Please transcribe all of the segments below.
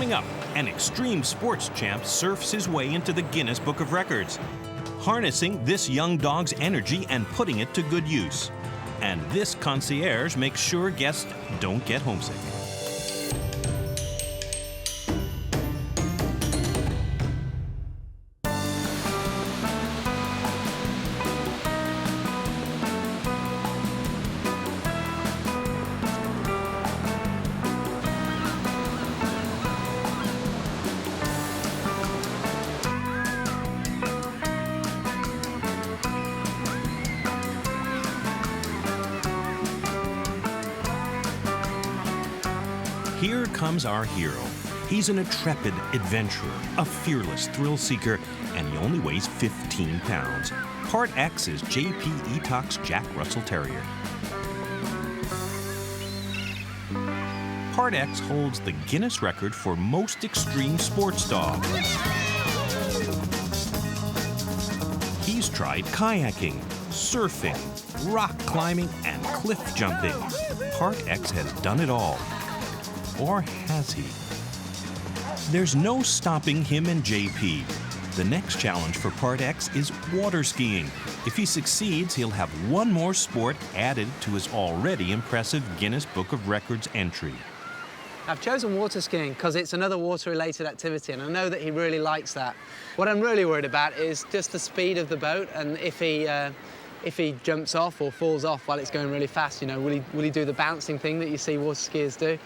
Coming up, an extreme sports champ surfs his way into the Guinness Book of Records, harnessing this young dog's energy and putting it to good use. And this concierge makes sure guests don't get homesick. Here comes our hero. He's an intrepid adventurer, a fearless thrill seeker, and he only weighs 15 pounds. Part X is J.P. Etock's Jack Russell Terrier. Part X holds the Guinness record for most extreme sports dog. He's tried kayaking, surfing, rock climbing, and cliff jumping. Part X has done it all. Or has he? There's no stopping him and JP. The next challenge for Part X is water skiing. If he succeeds, he'll have one more sport added to his already impressive Guinness Book of Records entry. I've chosen water skiing because it's another water-related activity, and I know that he really likes that. What I'm really worried about is just the speed of the boat, and if he jumps off or falls off while it's going really fast, you know, will he do the bouncing thing that you see water skiers do?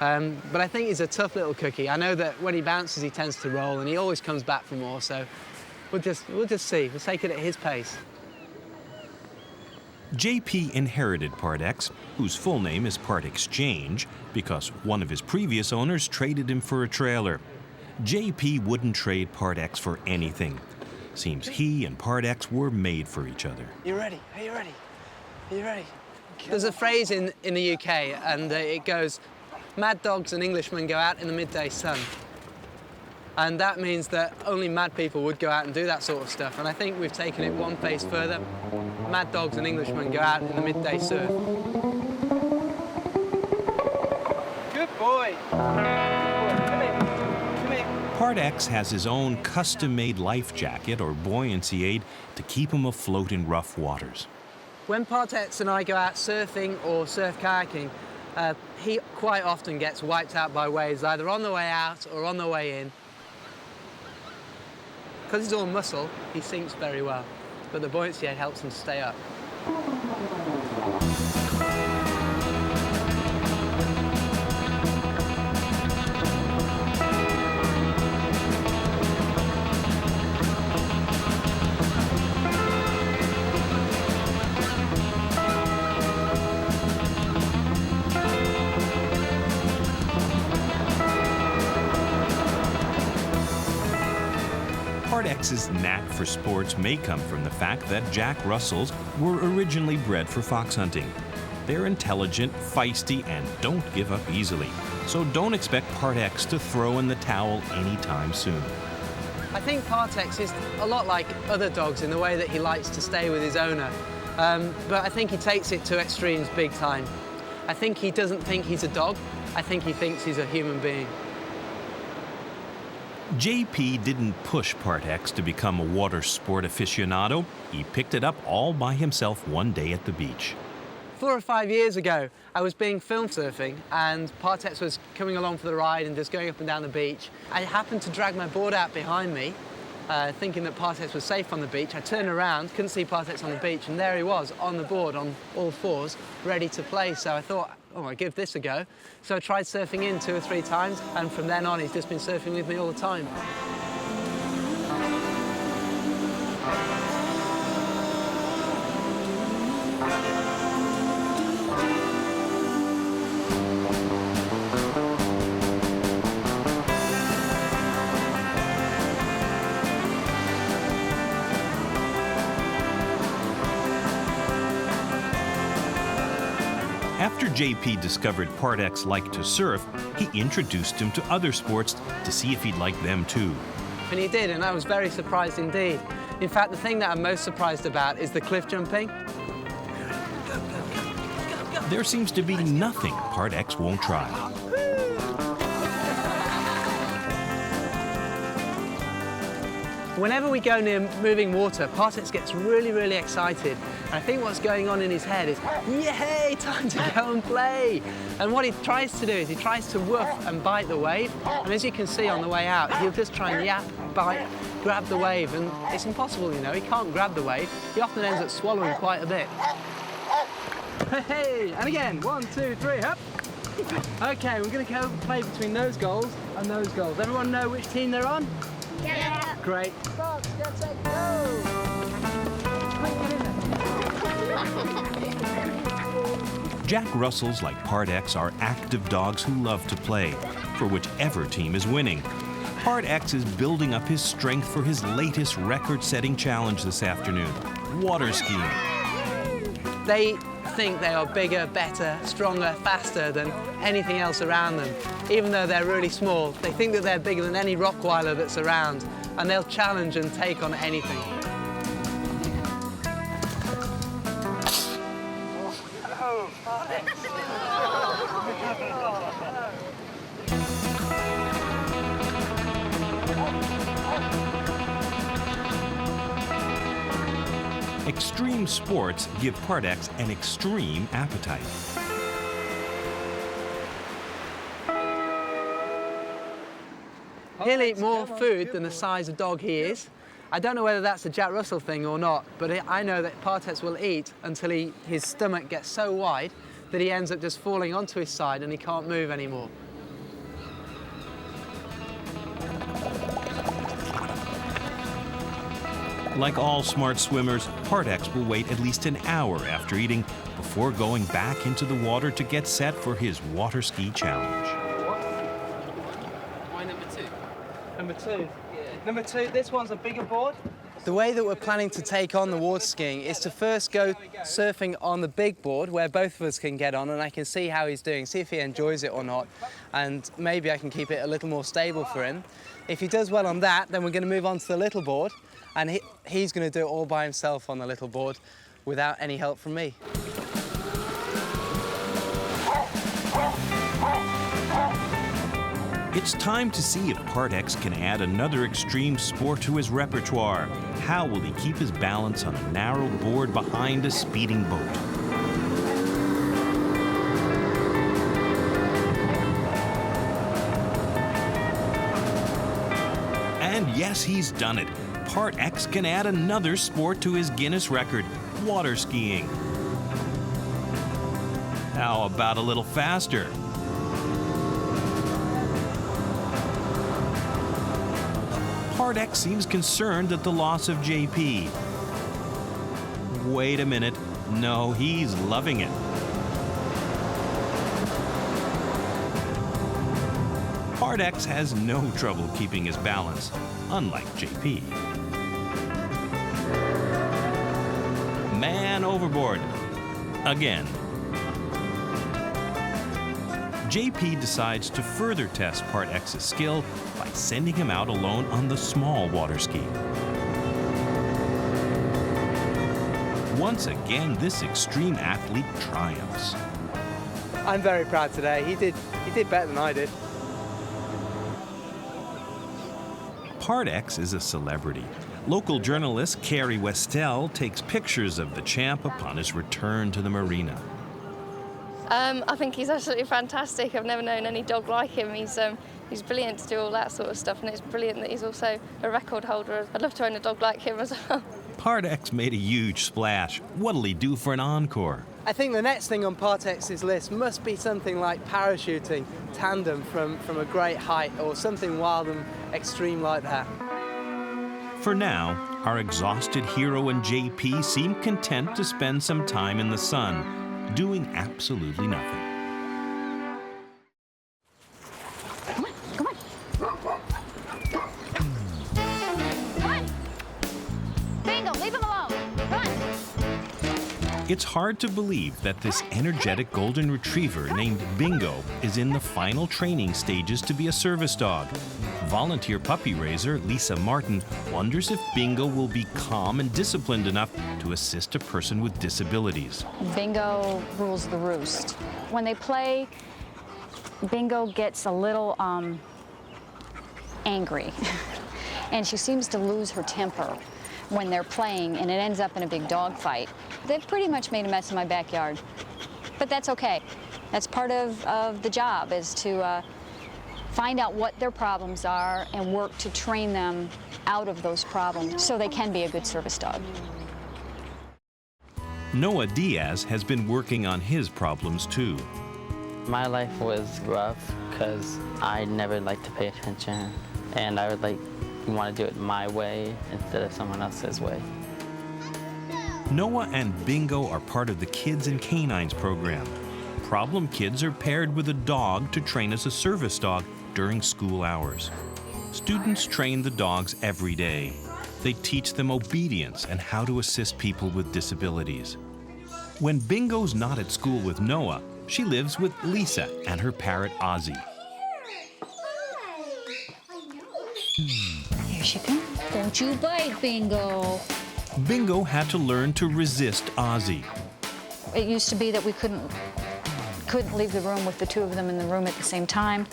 But I think he's a tough little cookie. I know that when he bounces, he tends to roll, and he always comes back for more, so we'll just see. We'll take it at his pace. JP inherited Part X, whose full name is Part Exchange, because one of his previous owners traded him for a trailer. JP wouldn't trade Part X for anything. Seems he and Part X were made for each other. You ready? Are you ready? Are you ready? There's a phrase in the UK, and it goes, "Mad dogs and Englishmen go out in the midday sun." And that means that only mad people would go out and do that sort of stuff. And I think we've taken it one phase further. Mad dogs and Englishmen go out in the midday surf. Good boy. Come here. Part X has his own custom-made life jacket or buoyancy aid to keep him afloat in rough waters. When Part X and I go out surfing or surf kayaking, he quite often gets wiped out by waves, either on the way out or on the way in. Because he's all muscle, he sinks very well, but the buoyancy aid helps him stay up. Part X's knack for sports may come from the fact that Jack Russells were originally bred for fox hunting. They're intelligent, feisty, and don't give up easily. So don't expect Part X to throw in the towel anytime soon. I think Part X is a lot like other dogs in the way that he likes to stay with his owner. But I think he takes it to extremes big time. I think he doesn't think he's a dog. I think he thinks he's a human being. JP didn't push Part X to become a water sport aficionado. He picked it up all by himself one day at the beach. 4 or 5 years ago, I was being film surfing, and Part X was coming along for the ride and just going up and down the beach. I happened to drag my board out behind me, thinking that Part X was safe on the beach. I turned around, couldn't see Part X on the beach, and there he was on the board on all fours, ready to play. So I thought, oh, I'll give this a go. So I tried surfing in 2 or 3 times, and from then on, he's just been surfing with me all the time. After JP discovered Part X liked to surf, he introduced him to other sports to see if he'd like them too. And he did, and I was very surprised indeed. In fact, the thing that I'm most surprised about is the cliff jumping. There seems to be nothing Part X won't try. Whenever we go near moving water, Part-X gets really, really excited. And I think what's going on in his head is, yay, time to go and play. And what he tries to do is he tries to woof and bite the wave. And as you can see on the way out, he'll just try and yap, bite, grab the wave. And it's impossible, you know, he can't grab the wave. He often ends up swallowing quite a bit. Hey, and again, 1, 2, 3, up. Okay, we're going to go play between those goals and those goals. Everyone know which team they're on? Yeah. Great. Box, get set, go! Jack Russells, like Part-X, are active dogs who love to play, for whichever team is winning. Part-X is building up his strength for his latest record-setting challenge this afternoon, water skiing. They think they are bigger, better, stronger, faster than anything else around them. Even though they're really small, they think that they're bigger than any Rottweiler that's around, and they'll challenge and take on anything. Extreme sports give Part-X an extreme appetite. He'll eat more food than the size of dog he is. I don't know whether that's a Jack Russell thing or not, but I know that Part-X will eat until his stomach gets so wide that he ends up just falling onto his side and he can't move anymore. Like all smart swimmers, Part-X will wait at least an hour after eating before going back into the water to get set for his water ski challenge. Why number 2? Number 2? Yeah. Number 2, this one's a bigger board. The way that we're planning to take on the water skiing is to first go surfing on the big board where both of us can get on and I can see how he's doing, see if he enjoys it or not, and maybe I can keep it a little more stable for him. If he does well on that, then we're going to move on to the little board, and he's going to do it all by himself on the little board without any help from me. It's time to see if Part-X can add another extreme sport to his repertoire. How will he keep his balance on a narrow board behind a speeding boat? And yes, he's done it. Part-X can add another sport to his Guinness record, water skiing. How about a little faster? Part-X seems concerned at the loss of JP. Wait a minute. No, he's loving it. Part-X has no trouble keeping his balance, unlike JP. Man overboard. Again. JP decides to further test Part-X's skill by sending him out alone on the small water ski. Once again, this extreme athlete triumphs. I'm very proud today. He did better than I did. Part-X is a celebrity. Local journalist Carrie Westell takes pictures of the champ upon his return to the marina. I think he's absolutely fantastic. I've never known any dog like him. He's brilliant to do all that sort of stuff, and it's brilliant that he's also a record holder. I'd love to own a dog like him as well. Part-X made a huge splash. What'll he do for an encore? I think the next thing on Part-X's list must be something like parachuting tandem from a great height, or something wild and extreme like that. For now, our exhausted hero and JP seem content to spend some time in the sun, doing absolutely nothing. Come on, come on. Come on. Bingo, leave him alone. Run. It's hard to believe that this energetic golden retriever named Bingo is in the final training stages to be a service dog. Volunteer puppy raiser Lisa Martin wonders if Bingo will be calm and disciplined enough to assist a person with disabilities. Bingo rules the roost. When they play, Bingo gets a little angry. and she seems to lose her temper when they're playing, and it ends up in a big dog fight. They've pretty much made a mess in my backyard, but that's okay. That's part of the job, is to find out what their problems are and work to train them out of those problems so they can be a good service dog. Noah Diaz has been working on his problems too. My life was rough because I never liked to pay attention, and I would want to do it my way instead of someone else's way. Noah and Bingo are part of the Kids and Canines program. Problem kids are paired with a dog to train as a service dog during school hours. Students train the dogs every day. They teach them obedience and how to assist people with disabilities. When Bingo's not at school with Noah, she lives with Lisa and her parrot Ozzy. Here she comes. Don't you bite, Bingo. Bingo had to learn to resist Ozzy. It used to be that we couldn't leave the room with the two of them in the room at the same time,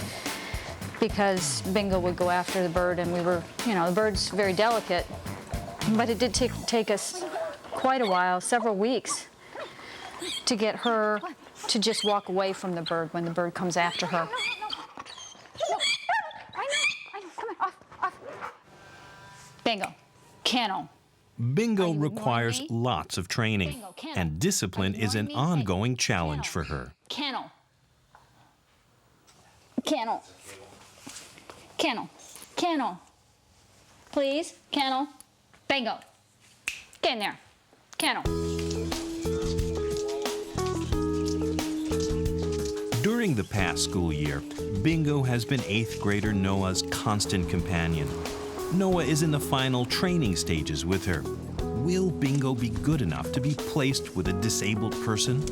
because Bingo would go after the bird, and we were, the bird's very delicate. But it did take us quite a while, several weeks, to get her to just walk away from the bird when the bird comes after her. I know, come on, off. Bingo, kennel. Bingo requires lots of training, and discipline is an ongoing challenge for her. Kennel. Please, kennel. Bingo. Get in there. Kennel. During the past school year, Bingo has been 8th grader Noah's constant companion. Noah is in the final training stages with her. Will Bingo be good enough to be placed with a disabled person?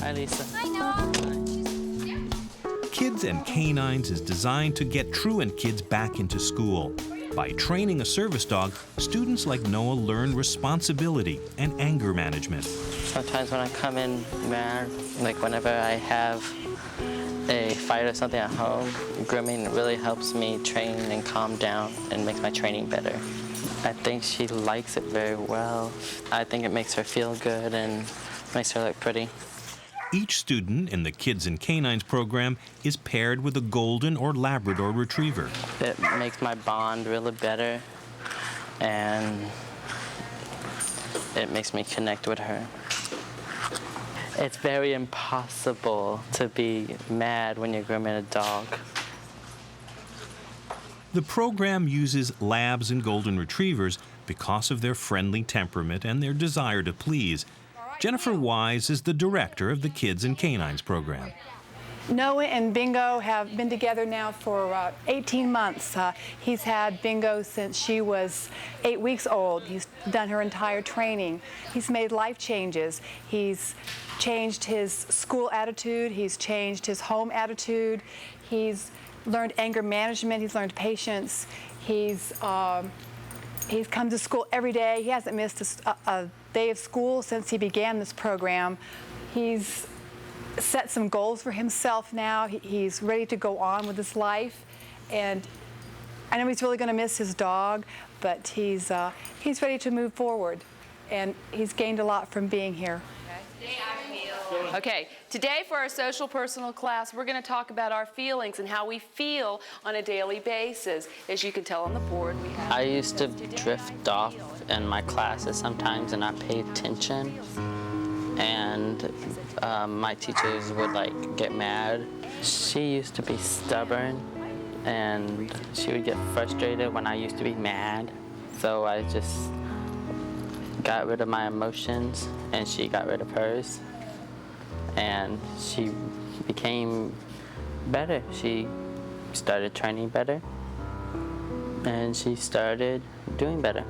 Hi, Lisa. Hi, Noah. Kids and Canines is designed to get truant kids back into school. By training a service dog, students like Noah learn responsibility and anger management. Sometimes when I come in mad, like whenever I have a fight or something at home, grooming really helps me train and calm down and makes my training better. I think she likes it very well. I think it makes her feel good and makes her look pretty. Each student in the Kids and Canines program is paired with a golden or Labrador retriever. It makes my bond really better, and it makes me connect with her. It's very impossible to be mad when you're grooming a dog. The program uses Labs and Golden Retrievers because of their friendly temperament and their desire to please. Jennifer Wise is the director of the Kids and Canines program. Noah and Bingo have been together now for 18 months. He's had Bingo since she was 8 weeks old. He's done her entire training. He's made life changes. He's changed his school attitude. He's changed his home attitude. He's learned anger management. He's learned patience. He's come to school every day. He hasn't missed a day of school since he began this program. He's set some goals for himself now. He's ready to go on with his life, and I know he's really going to miss his dog, but he's ready to move forward, and he's gained a lot from being here. Okay, today for our social personal class, we're going to talk about our feelings and how we feel on a daily basis. As you can tell on the board, we have... I used to drift off in my classes sometimes and not pay attention, and my teachers would get mad. She used to be stubborn, and she would get frustrated when I used to be mad. So I just got rid of my emotions, and she got rid of hers. And she became better. She started training better, and she started doing better.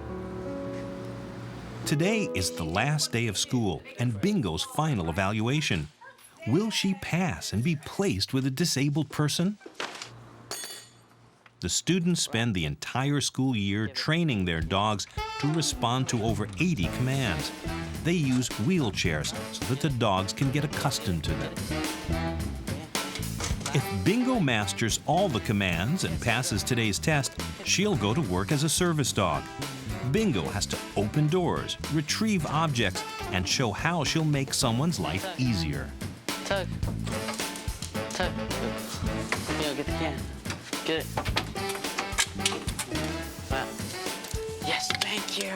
Today is the last day of school and Bingo's final evaluation. Will she pass and be placed with a disabled person? The students spend the entire school year training their dogs to respond to over 80 commands. They use wheelchairs so that the dogs can get accustomed to them. If Bingo masters all the commands and passes today's test, She'll go to work as a service dog. Bingo has to open doors, retrieve objects, and show how she'll make someone's life easier. Tug. Tug. Bingo, get the can. Get it. Wow. Yes, thank you.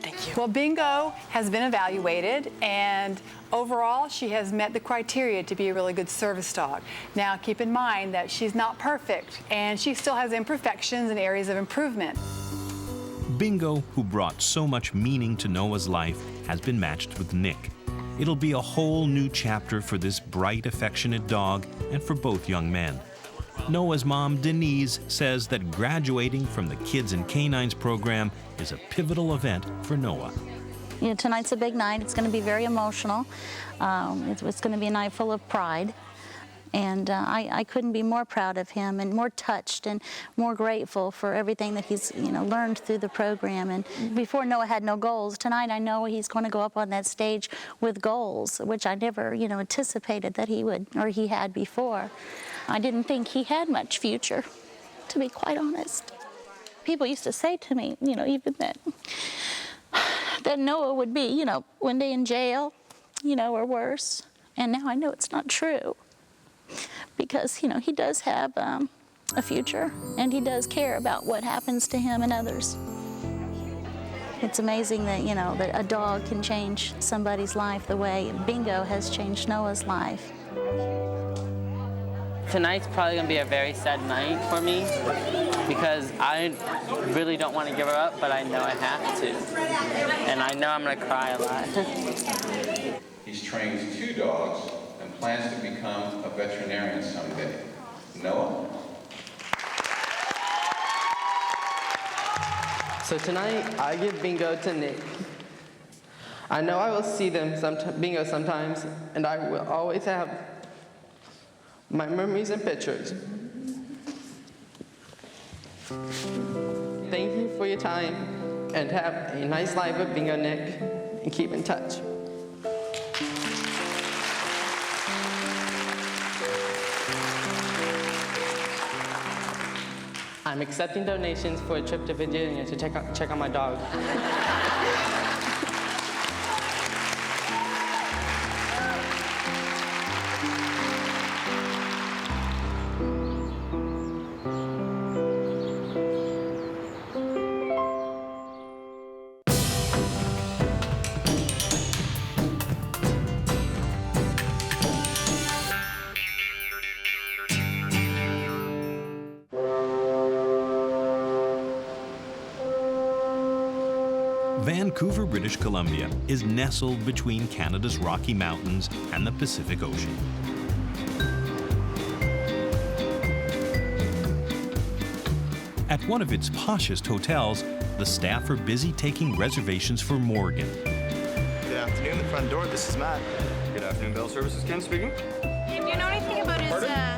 Thank you. Well, Bingo has been evaluated, and overall, she has met the criteria to be a really good service dog. Now, keep in mind that she's not perfect, and she still has imperfections and areas of improvement. Bingo, who brought so much meaning to Noah's life, has been matched with Nick. It'll be a whole new chapter for this bright, affectionate dog and for both young men. Noah's mom, Denise, says that graduating from the Kids and Canines program is a pivotal event for Noah. You know, tonight's a big night. It's going to be very emotional. It's going to be a night full of pride. And I couldn't be more proud of him and more touched and more grateful for everything that he's, learned through the program. And before, Noah had no goals. Tonight, I know he's going to go up on that stage with goals, which I never, anticipated that he would, or he had before. I didn't think he had much future, to be quite honest. People used to say to me, even that Noah would be, one day in jail, or worse. And now I know it's not true. Because, he does have a future, and he does care about what happens to him and others. It's amazing that, that a dog can change somebody's life the way Bingo has changed Noah's life. Tonight's probably going to be a very sad night for me because I really don't want to give her up, but I know I have to. And I know I'm going to cry a lot. He's trained 2 dogs and plans to become a veterinarian someday. Noah? So tonight, I give Bingo to Nick. I know I will see Bingo sometimes, and I will always have my memories and pictures. Thank you for your time, and have a nice life with Bingo, Nick, and keep in touch. I'm accepting donations for a trip to Virginia to check on my dog. Vancouver, British Columbia is nestled between Canada's Rocky Mountains and the Pacific Ocean. At one of its poshest hotels, the staff are busy taking reservations for Morgan. Good afternoon, the front door. This is Matt. Good afternoon, Bell Services. Ken speaking. Hey, do you know anything about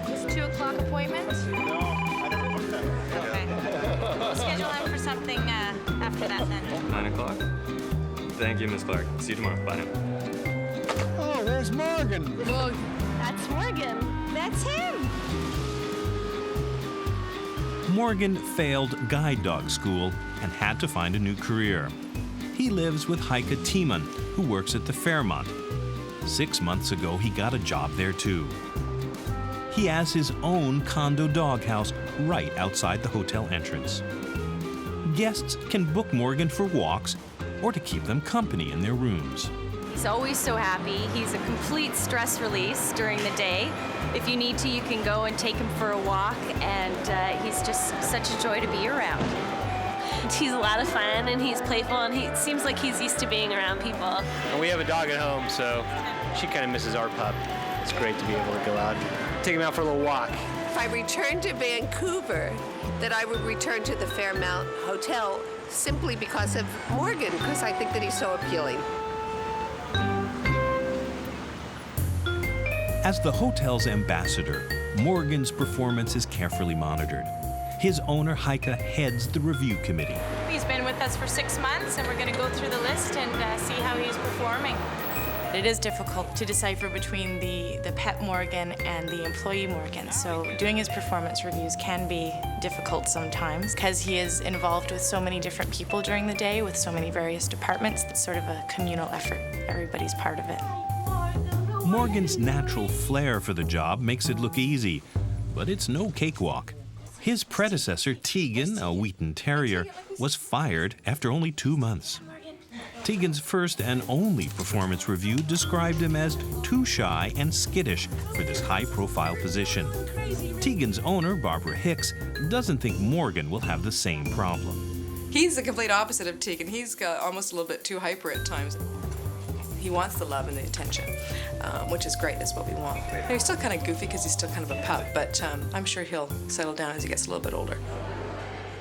his 2 o'clock appointment? No, I never booked that. Okay. We'll schedule him for something after that then. 9 o'clock. Thank you, Miss Clark. See you tomorrow. Bye now. Oh, there's Morgan. Well, that's Morgan. That's him. Morgan failed guide dog school and had to find a new career. He lives with Heike Tiemann, who works at the Fairmont. 6 months ago, he got a job there too. He has his own condo doghouse right outside the hotel entrance. Guests can book Morgan for walks or to keep them company in their rooms. He's always so happy. He's a complete stress release during the day. If you need to, you can go and take him for a walk, and he's just such a joy to be around. He's a lot of fun, and he's playful, and he seems like he's used to being around people. And we have a dog at home, so she kind of misses our pup. It's great to be able to go out and take him out for a little walk. If I returned to Vancouver, that I would return to the Fairmont Hotel simply because of Morgan, because I think that he's so appealing. As the hotel's ambassador, Morgan's performance is carefully monitored. His owner, Heike, heads the review committee. He's been with us for 6 months, and we're going to go through the list and see how he's performing. It is difficult to decipher between the pet Morgan and the employee Morgan. So doing his performance reviews can be difficult sometimes because he is involved with so many different people during the day with so many various departments. It's sort of a communal effort. Everybody's part of it. Morgan's natural flair for the job makes it look easy, but it's no cakewalk. His predecessor, Tegan, a Wheaton Terrier, was fired after only 2 months. Tegan's first and only performance review described him as too shy and skittish for this high-profile position. Tegan's owner, Barbara Hicks, doesn't think Morgan will have the same problem. He's the complete opposite of Tegan. He's got almost a little bit too hyper at times. He wants the love and the attention, which is great. That's what we want. He's still kind of goofy because he's still kind of a pup, but I'm sure he'll settle down as he gets a little bit older.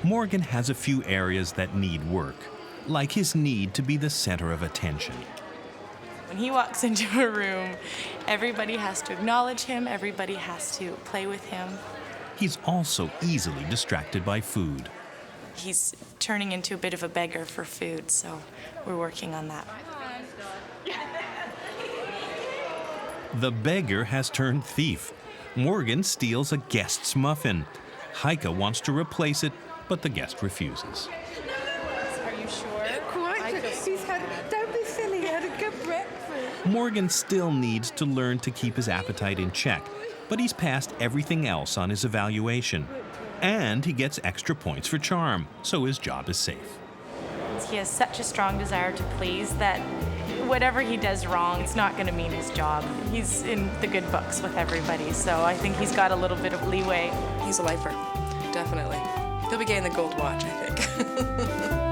Morgan has a few areas that need work, like his need to be the center of attention. When he walks into a room, everybody has to acknowledge him, everybody has to play with him. He's also easily distracted by food. He's turning into a bit of a beggar for food, so we're working on that. The beggar has turned thief. Morgan steals a guest's muffin. Heike wants to replace it, but the guest refuses. Are you sure? Don't be silly, he had a good breakfast. Morgan still needs to learn to keep his appetite in check, but he's passed everything else on his evaluation. And he gets extra points for charm, so his job is safe. He has such a strong desire to please that whatever he does wrong, it's not going to mean his job. He's in the good books with everybody, so I think he's got a little bit of leeway. He's a lifer, definitely. He'll be getting the gold watch, I think.